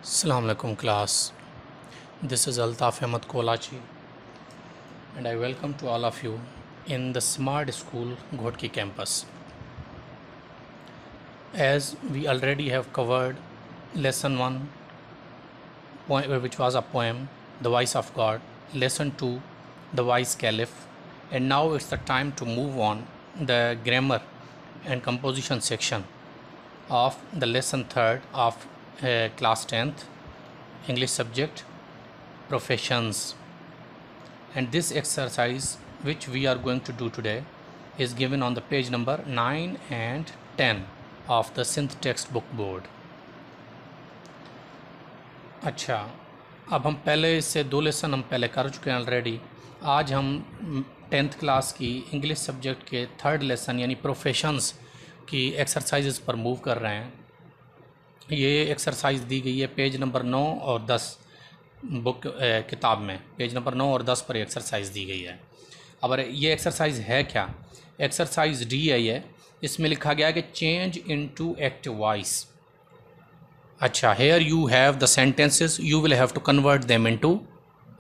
Assalamu alaikum class. This is Altaf Ahmed Kolachi and I welcome to all of you in the Smart School Ghodki campus. As we already have covered lesson 1 which was a poem, The Voice of God, lesson 2, The Wise Caliph, and now it's the time to move on the grammar and composition section of the lesson 3rd of class 10th English subject professions. And this exercise which we are going to do today is given on the page number 9 and 10 of the synth textbook board. अच्छा, अब हम पहले इससे 2 lesson हम पहले कर चुके हैं ऑलरेडी. आज हम 10th क्लास की इंग्लिश सब्जेक्ट के 3rd लेसन यानी प्रोफेशंस की एक्सरसाइजेस पर मूव कर रहे हैं. ये एक्सरसाइज दी गई है पेज नंबर 9 और 10 बुक किताब में. पेज नंबर 9 और 10 पर एक्सरसाइज दी गई है. अब ये एक्सरसाइज है क्या? एक्सरसाइज डी है ये. इसमें लिखा गया है कि चेंज इनटू एक्टिव वॉइस. अच्छा, here you have the sentences, you will have to convert them into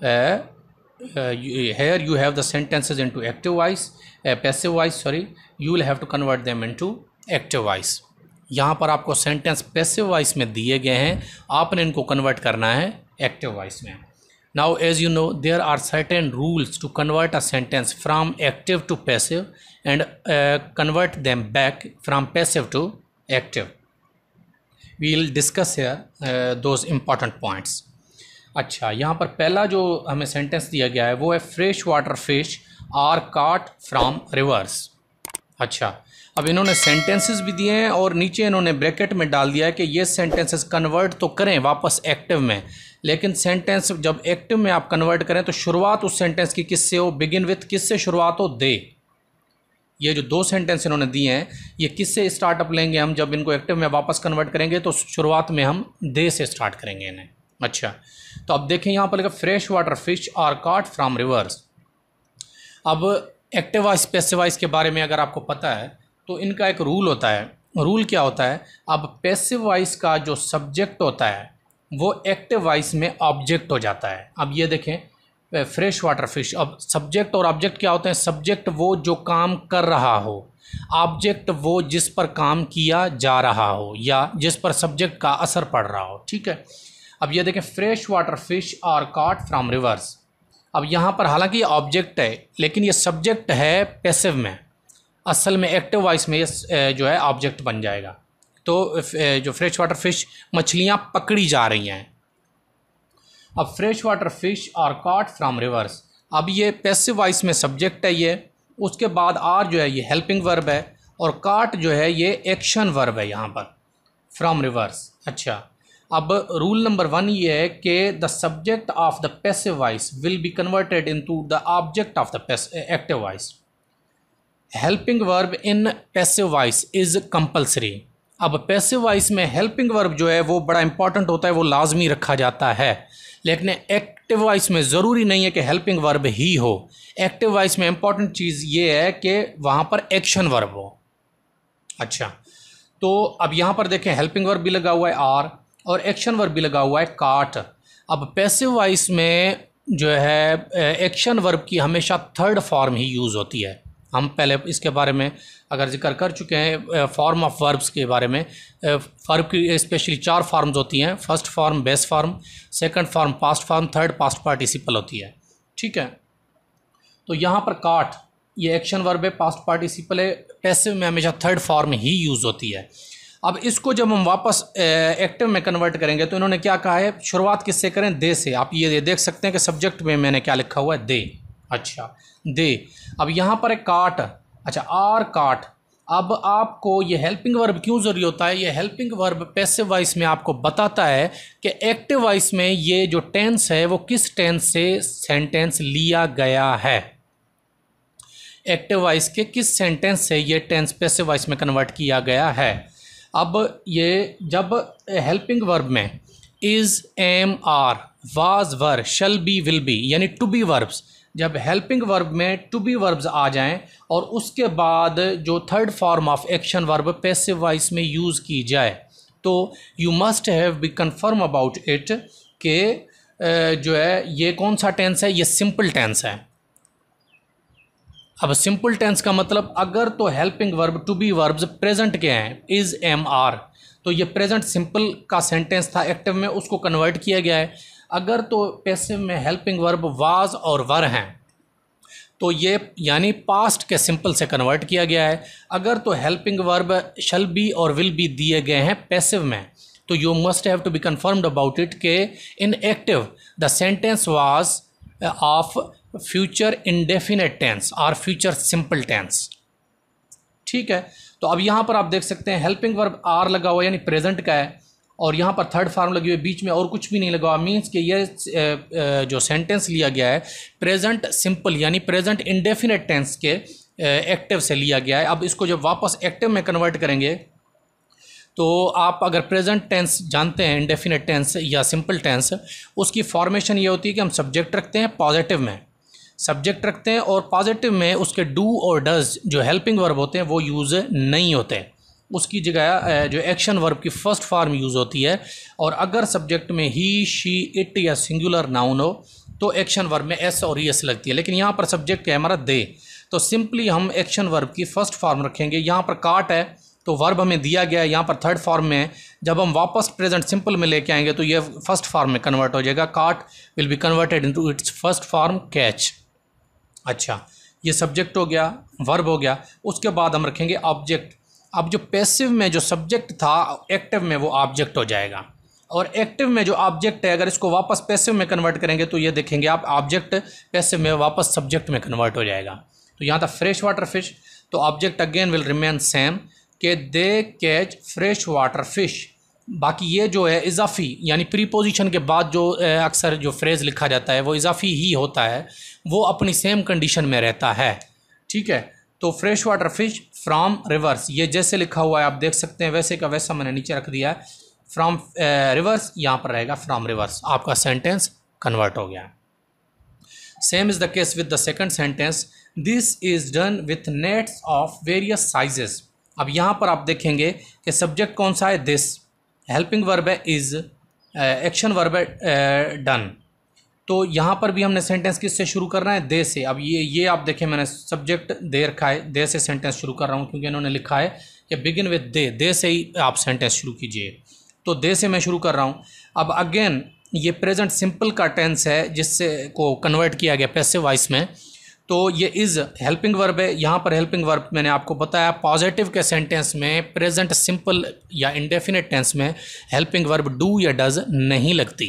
here you have the sentences into active voice, passive voice sorry, you will have to convert them into active voice. यहाँ पर आपको sentence passive voice में दिए गए हैं, आपने इनको convert करना है एक्टिव वॉइस में. Now as you know there are certain rules to convert a sentence from active to passive and convert them back from passive to active. We will discuss here those important points. अच्छा, यहाँ पर पहला जो हमें sentence दिया गया है वो है fresh water fish are caught from rivers. अच्छा, अब इन्होंने सेंटेंसेस भी दिए हैं और नीचे इन्होंने ब्रैकेट में डाल दिया है कि ये सेंटेंसेस कन्वर्ट तो करें वापस एक्टिव में, लेकिन सेंटेंस जब एक्टिव में आप कन्वर्ट करें तो शुरुआत उस सेंटेंस की किससे हो? बिगिन विथ किससे शुरुआत हो? दे. ये जो 2 सेंटेंस इन्होंने दिए हैं ये किससे स्टार्टअप लेंगे हम? जब इनको एक्टिव में वापस कन्वर्ट करेंगे तो शुरुआत में हम दे से स्टार्ट करेंगे इन्हें. अच्छा, तो अब देखें यहाँ पर लिखा fresh water fish are caught from rivers. अब एक्टिव वॉइस पैसिव वॉइस के बारे में अगर आपको पता है तो इनका एक रूल होता है. रूल क्या होता है? अब पैसिव वॉइस का जो सब्जेक्ट होता है वो एक्टिव वॉइस में ऑब्जेक्ट हो जाता है. अब ये देखें फ्रेश वाटर फिश, अब सब्जेक्ट और ऑब्जेक्ट क्या होते हैं? सब्जेक्ट वो जो काम कर रहा हो, ऑब्जेक्ट वो जिस पर काम किया जा रहा हो या जिस पर सब्जेक्ट का असर पड़ रहा हो. ठीक है, अब ये देखें fresh water fish are caught from rivers. अब यहाँ पर हालांकि ये ऑब्जेक्ट है लेकिन ये सब्जेक्ट है पैसिव में, असल में एक्टिव वॉइस में ये जो है ऑब्जेक्ट बन जाएगा. तो जो फ्रेश वाटर फिश मछलियाँ पकड़ी जा रही हैं. अब fresh water fish are caught from rivers, अब ये पैसिव वॉइस में सब्जेक्ट है ये, उसके बाद आर जो है ये हेल्पिंग वर्ब है और कॉट जो है ये एक्शन वर्ब है यहाँ पर फ्रॉम रिवर्स. अच्छा, अब रूल नंबर 1 ये है कि the subject of the passive voice will be converted into the object of the active voice. Helping verb in passive voice is compulsory. अब पैसिव वॉइस में हेल्पिंग वर्ब जो है वो बड़ा इंपॉर्टेंट होता है, वो लाजमी रखा जाता है, लेकिन एक्टिव वॉइस में ज़रूरी नहीं है कि हेल्पिंग वर्ब ही हो. एक्टिव वॉइस में इंपॉर्टेंट चीज़ ये है कि वहाँ पर एक्शन वर्ब हो. अच्छा, तो अब यहाँ पर देखें हेल्पिंग वर्ब भी लगा हुआ है आर और एक्शन वर्ब भी लगा हुआ है कॉट. अब पैसिव वॉइस में जो है एक्शन वर्ब की हमेशा 3rd फॉर्म ही यूज़ होती है. हम पहले इसके बारे में अगर जिक्र कर चुके हैं फॉर्म ऑफ वर्ब्स के बारे में. वर्ब की स्पेशली 4 फॉर्म्स होती हैं. First form base form, second form past form, third past participle होती है. ठीक है, तो यहाँ पर कॉट ये एक्शन वर्ब है, पास्ट पार्टिसिपल है, पैसिव में हमेशा 3rd फॉर्म ही यूज़ होती है. अब इसको जब हम वापस एक्टिव में कन्वर्ट करेंगे तो इन्होंने क्या कहा है? शुरुआत किससे करें? दे से. आप ये देख सकते हैं कि सब्जेक्ट में मैंने क्या लिखा हुआ है? दे. अच्छा, दे. अब यहाँ पर है काट. अच्छा, आर काट. अब आपको ये हेल्पिंग वर्ब क्यों ज़रूरी होता है? ये हेल्पिंग वर्ब पैसिव वॉइस में आपको बताता है कि एक्टिव वॉइस में ये जो टेंस है वो किस टेंस से सेंटेंस लिया गया है. एक्टिव वॉइस के किस सेंटेंस से ये टेंस पैसिव वॉइस में कन्वर्ट किया गया है. अब ये जब हेल्पिंग वर्ब में is, am, are, was, were, shall be, will be यानी टू बी वर्ब्स, जब हेल्पिंग वर्ब में टू बी वर्ब्स आ जाएं और उसके बाद जो 3rd form of action verb passive voice में यूज़ की जाए तो you must have be confirm about it कि जो है ये कौन सा टेंस है, ये सिंपल टेंस है। अब सिंपल टेंस का मतलब अगर तो helping verb to be verbs present के हैं, इज, एम, आर, तो ये प्रेजेंट सिंपल का सेंटेंस था एक्टिव में, उसको कन्वर्ट किया गया है। अगर तो पैसिव में हेल्पिंग वर्ब वाज और वर हैं तो ये यानी पास्ट के सिंपल से कन्वर्ट किया गया है। अगर तो हेल्पिंग वर्ब शल बी और विल बी दिए गए हैं पैसिव में, तो you must have to be confirmed about it के in active the sentence was of future indefinite tense और फ्यूचर सिंपल टेंस। ठीक है, तो अब यहाँ पर आप देख सकते हैं हेल्पिंग वर्ब आर लगा हुआ यानी प्रेजेंट का है, और यहाँ पर थर्ड फॉर्म लगी हुई, बीच में और कुछ भी नहीं लगा हुआ। मीन्स कि ये जो सेंटेंस लिया गया है प्रेजेंट सिंपल यानी प्रेजेंट इंडेफिनेट टेंस के एक्टिव से लिया गया है। अब इसको जब वापस एक्टिव में कन्वर्ट करेंगे तो आप अगर प्रेजेंट टेंस जानते हैं, इंडेफिनेट टेंस या सिंपल टेंस, उसकी फॉर्मेशन ये होती है कि हम सब्जेक्ट रखते हैं, पॉजिटिव में सब्जेक्ट रखते हैं, और पॉजिटिव में उसके डू और डज जो हेल्पिंग वर्ब होते हैं वो यूज़ नहीं होते, उसकी जगह जो एक्शन वर्ब की फर्स्ट फॉर्म यूज़ होती है। और अगर सब्जेक्ट में ही, शी, इट या सिंगुलर नाउन हो तो एक्शन वर्ब में एस और एस लगती है। लेकिन यहाँ पर सब्जेक्ट है हमारा दे, तो सिंपली हम एक्शन वर्ब की फर्स्ट फॉर्म रखेंगे। यहाँ पर काट है तो वर्ब हमें दिया गया है, यहाँ पर थर्ड फॉर्म में है। जब हम वापस प्रेजेंट सिंपल में लेके आएंगे तो ये फर्स्ट फॉर्म में कन्वर्ट हो जाएगा। काट will be converted into its first form catch. अच्छा, ये सब्जेक्ट हो गया, वर्ब हो गया। उसके बाद हम रखेंगे ऑब्जेक्ट। अब जो पैसिव में जो सब्जेक्ट था एक्टिव में वो ऑब्जेक्ट हो जाएगा, और एक्टिव में जो ऑब्जेक्ट है अगर इसको वापस पैसिव में कन्वर्ट करेंगे तो ये देखेंगे आप ऑब्जेक्ट पैसिव में वापस सब्जेक्ट में कन्वर्ट हो जाएगा। तो यहाँ था फ्रेश वाटर फिश, तो object again will remain same कि दे कैच फ्रेश वाटर फिश। बाकी ये जो है इजाफी यानी प्रीपोजिशन के बाद जो अक्सर जो फ्रेज़ लिखा जाता है वो इजाफी ही होता है, वो अपनी सेम कंडीशन में रहता है। ठीक है, तो fresh water fish from reverse, ये जैसे लिखा हुआ है आप देख सकते हैं वैसे का वैसा मैंने नीचे रख दिया है। फ्रॉम रिवर्स यहाँ पर रहेगा फ्रॉम रिवर्स, आपका सेंटेंस कन्वर्ट हो गया। Same is the case with the second sentence, this is done with nets of various sizes. अब यहाँ पर आप देखेंगे कि सब्जेक्ट कौन सा है, दिस, हेल्पिंग वर्ब है इज़, एक्शन वर्ब है डन। तो यहाँ पर भी हमने सेंटेंस किससे शुरू करना है, दे से। अब ये आप देखें मैंने सब्जेक्ट दे रखा है, दे से सेंटेंस शुरू कर रहा हूँ क्योंकि इन्होंने लिखा है कि बिगिन विद दे से ही आप सेंटेंस शुरू कीजिए, तो दे से मैं शुरू कर रहा हूँ। अब अगेन ये प्रेजेंट सिंपल का टेंस है जिससे को कन्वर्ट किया गया पैसिव वॉइस में, तो ये इज़ हेल्पिंग वर्ब है। यहाँ पर हेल्पिंग वर्ब मैंने आपको बताया पॉजिटिव के सेंटेंस में प्रेजेंट सिंपल या इंडेफिनेट टेंस में हेल्पिंग वर्ब डू या डज नहीं लगती,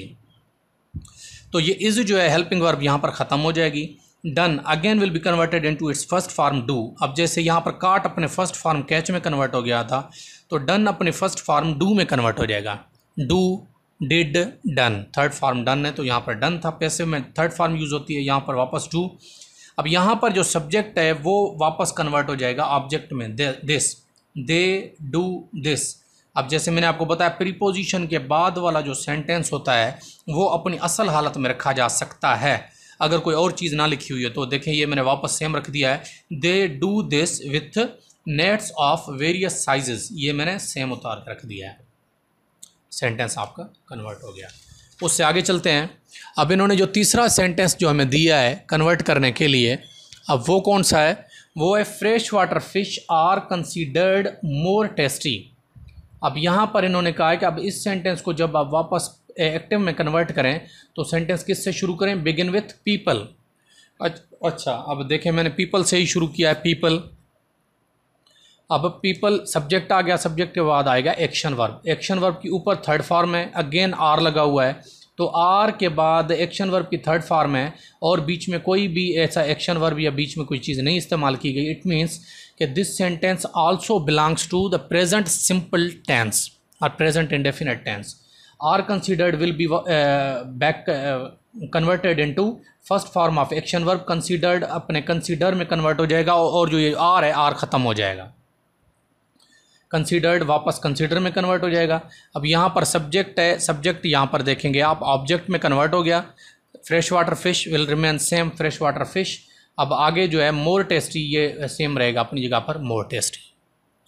तो ये इज़ जो है हेल्पिंग वर्ब यहाँ पर ख़त्म हो जाएगी। Done again will be converted into its first form do. अब जैसे यहाँ पर काट अपने फर्स्ट फॉर्म कैच में कन्वर्ट हो गया था, तो डन अपने फर्स्ट फॉर्म डू में कन्वर्ट हो जाएगा। Do, did, done, third form done है तो यहाँ पर डन था, पैसिव में थर्ड फॉर्म यूज़ होती है, यहाँ पर वापस डू। अब यहाँ पर जो सब्जेक्ट है वो वापस कन्वर्ट हो जाएगा ऑब्जेक्ट में, दिस, दे डू दिस। अब जैसे मैंने आपको बताया प्रीपोजिशन के बाद वाला जो सेंटेंस होता है वो अपनी असल हालत में रखा जा सकता है अगर कोई और चीज़ ना लिखी हुई है। तो देखें ये मैंने वापस सेम रख दिया है, they do this with nets of various sizes, ये मैंने सेम उतार कर रख दिया है, सेंटेंस आपका कन्वर्ट हो गया। उससे आगे चलते हैं। अब इन्होंने जो तीसरा सेंटेंस जो हमें दिया है कन्वर्ट करने के लिए, अब वो कौन सा है, वो है fresh water fish are considered more tasty. अब यहाँ पर इन्होंने कहा है कि अब इस सेंटेंस को जब आप वापस एक्टिव में कन्वर्ट करें तो सेंटेंस किससे शुरू करें, बिगिन विथ पीपल। अच्छा, अब देखें मैंने पीपल से ही शुरू किया है, पीपल। अब पीपल सब्जेक्ट आ गया, सब्जेक्ट के बाद आएगा एक्शन वर्ब। एक्शन वर्ब के ऊपर थर्ड फॉर्म है, अगेन आर लगा हुआ है, तो आर के बाद एक्शन वर्ब की थर्ड फॉर्म है और बीच में कोई भी ऐसा एक्शन वर्ब या बीच में कोई चीज़ नहीं इस्तेमाल की गई। इट मीन्स कि this sentence also belongs to the present simple tense और present indefinite tense. Are considered will be back converted into first form of action verb, considered अपने कंसीडर में कन्वर्ट हो जाएगा और जो ये आर है आर ख़त्म हो जाएगा, कंसीडर्ड वापस कंसीडर में कन्वर्ट हो जाएगा। अब यहाँ पर सब्जेक्ट है, सब्जेक्ट यहाँ पर देखेंगे आप ऑब्जेक्ट में कन्वर्ट हो गया। Fresh water fish will remain same, fresh water fish. अब आगे जो है मोर टेस्टी, ये सेम रहेगा अपनी जगह पर, मोर टेस्टी।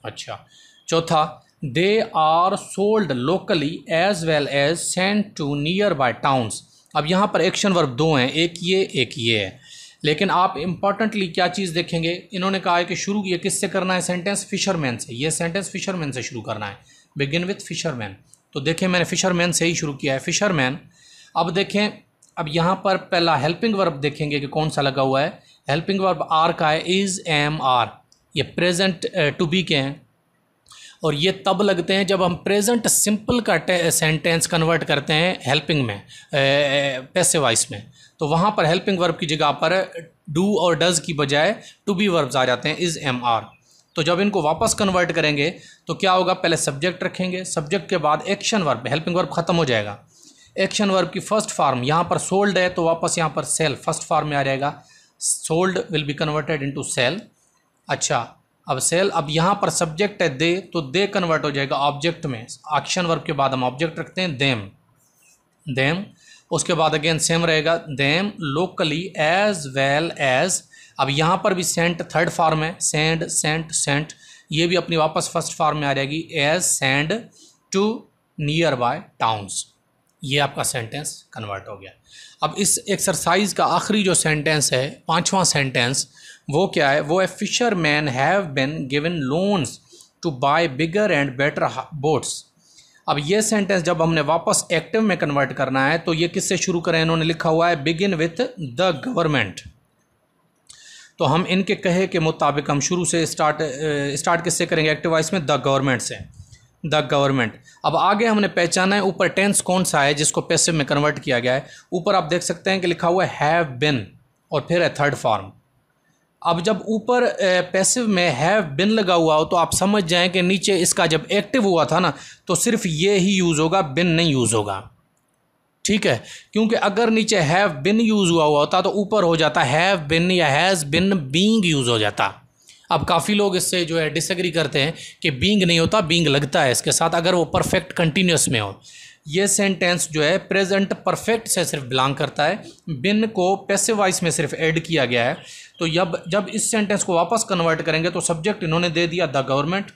अच्छा, चौथा they are sold locally as well as sent to nearby towns. अब यहाँ पर एक्शन वर्ब दो हैं, एक ये है, लेकिन आप इंपॉर्टेंटली क्या चीज़ देखेंगे, इन्होंने कहा है कि शुरू ये किससे करना है सेंटेंस, फिशरमैन से। ये सेंटेंस फिशरमैन से शुरू करना है, बिगिन विथ फिशरमैन। तो देखें मैंने फिशरमैन से ही शुरू किया है, फिशरमैन। अब देखें, अब यहाँ पर पहला हेल्पिंग वर्ब देखेंगे कि कौन सा लगा हुआ है। हेल्पिंग वर्ब आर का है, इज़, एम, आर। ये प्रेजेंट टू बी के हैं और ये तब लगते हैं जब हम प्रेजेंट सिंपल का सेंटेंस कन्वर्ट करते हैं हेल्पिंग में, पैसिव वॉइस में। तो वहाँ पर हेल्पिंग वर्ब की जगह पर डू और डज की बजाय टू बी वर्ब्स आ जाते हैं, इज़, एम, आर। तो जब इनको वापस कन्वर्ट करेंगे तो क्या होगा, पहले सब्जेक्ट रखेंगे, सब्जेक्ट के बाद एक्शन वर्ब, हेल्पिंग वर्ब खत्म हो जाएगा। एक्शन वर्ब की फर्स्ट फॉर्म यहाँ पर सोल्ड है तो वापस यहाँ पर सेल फर्स्ट फॉर्म में आ जाएगा, sold will be converted into sell. अच्छा, अब सेल, अब यहाँ पर सब्जेक्ट है दे, तो दे कन्वर्ट हो जाएगा ऑब्जेक्ट में। एक्शन वर्ब के बाद हम ऑब्जेक्ट रखते हैं देम। उसके बाद अगेन सेम रहेगा, them locally as well as. अब यहाँ पर भी सेंट थर्ड फॉर्म है, सेंड, सेंट, सेंट, ये भी अपनी वापस फर्स्ट फॉर्म में आ जाएगी, as send to nearby towns. ये आपका सेंटेंस कन्वर्ट हो गया। अब इस एक्सरसाइज का आखिरी जो सेंटेंस है, पांचवा सेंटेंस, वो क्या है, वो है fisherman have been given loans to buy bigger and better boats. अब ये सेंटेंस जब हमने वापस एक्टिव में कन्वर्ट करना है तो ये किससे शुरू करें, इन्होंने लिखा हुआ है बिगिन विथ द गवर्नमेंट। तो हम इनके कहे के मुताबिक हम शुरू से स्टार्ट किससे करेंगे, एक्टिव वॉइस में, द गवर्नमेंट से, द गवर्नमेंट। अब आगे हमने पहचाना है ऊपर टेंस कौन सा है जिसको पैसिव में कन्वर्ट किया गया है। ऊपर आप देख सकते हैं कि लिखा हुआ है हैव बिन और फिर है थर्ड फॉर्म। अब जब ऊपर पैसिव में हैव बिन लगा हुआ हो तो आप समझ जाएं कि नीचे इसका जब एक्टिव हुआ था ना तो सिर्फ ये ही यूज़ होगा, बिन नहीं यूज़ होगा, ठीक है। क्योंकि अगर नीचे हैव बिन यूज़ हुआ होता तो ऊपर हो जाता हैव बिन या हैज़ बिन बीइंग यूज़ हो जाता। अब काफ़ी लोग इससे जो है डिसएग्री करते हैं कि बीइंग नहीं होता, बीइंग लगता है इसके साथ अगर वो परफेक्ट कंटिन्यूस में हो। ये सेंटेंस जो है प्रेजेंट परफेक्ट से सिर्फ बिलोंग करता है, बिन को पैसिव वॉइस में सिर्फ ऐड किया गया है। तो जब इस सेंटेंस को वापस कन्वर्ट करेंगे तो सब्जेक्ट इन्होंने दे दिया द गवर्नमेंट,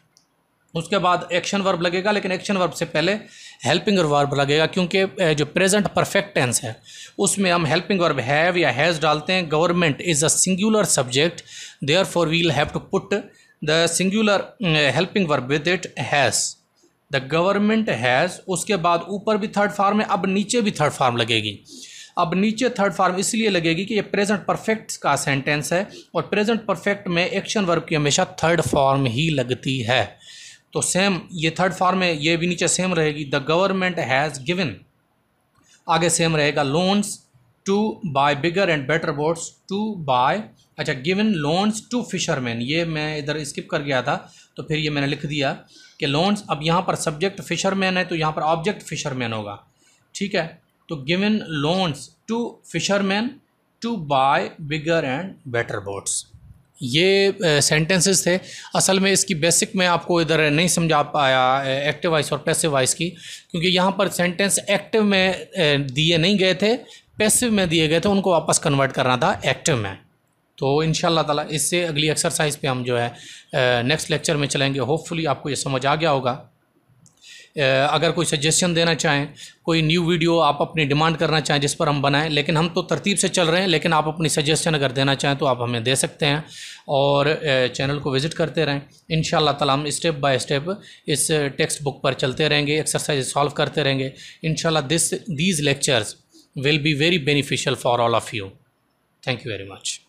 उसके बाद एक्शन वर्ब लगेगा, लेकिन एक्शन वर्ब से पहले हेल्पिंग वर्ब लगेगा क्योंकि जो प्रेजेंट परफेक्ट टेंस है उसमें हम हेल्पिंग वर्ब हैव या हैज़ डालते हैं। Government is a singular subject, therefore we will have to put the singular helping verb with it has. The government has, उसके बाद ऊपर भी थर्ड फॉर्म है, अब नीचे भी थर्ड फॉर्म लगेगी। अब नीचे थर्ड फॉर्म इसलिए लगेगी कि ये प्रेजेंट परफेक्ट का सेंटेंस है और प्रेजेंट परफेक्ट में एक्शन वर्ब की हमेशा थर्ड फॉर्म ही लगती है। तो सेम ये थर्ड फॉर्म में ये भी नीचे सेम रहेगी, द गवर्नमेंट हैज़ गिवन, आगे सेम रहेगा, loans to buy bigger and better boats, to buy, अच्छा, गिवन लोन्स टू फिशरमैन, ये मैं इधर स्किप कर गया था तो फिर ये मैंने लिख दिया कि लोन्स। अब यहाँ पर सब्जेक्ट फिशरमैन है तो यहाँ पर ऑब्जेक्ट फिशरमैन होगा, ठीक है। तो given loans to fisherman to buy bigger and better boats. ये सेंटेंसेस थे। असल में इसकी बेसिक मैं आपको इधर नहीं समझा पाया एक्टिव वॉइस और पैसिव वॉइस की, क्योंकि यहाँ पर सेंटेंस एक्टिव में दिए नहीं गए थे, पैसिव में दिए गए थे, उनको वापस कन्वर्ट करना था एक्टिव में। तो इंशाल्लाह ताला इससे अगली एक्सरसाइज पे हम जो है नेक्स्ट लेक्चर में चलेंगे। होपफुली आपको ये समझ आ गया होगा। अगर कोई सजेशन देना चाहें, कोई न्यू वीडियो आप अपनी डिमांड करना चाहें जिस पर हम बनाएं, लेकिन हम तो तरतीब से चल रहे हैं, लेकिन आप अपनी सजेशन अगर देना चाहें तो आप हमें दे सकते हैं और चैनल को विज़िट करते रहें। इंशाल्लाह ताला हम स्टेप बाय स्टेप इस टेक्स्ट बुक पर चलते रहेंगे, एक्सरसाइज सॉल्व करते रहेंगे। इंशाल्लाह these lectures will be very beneficial for all of you. Thank you very much.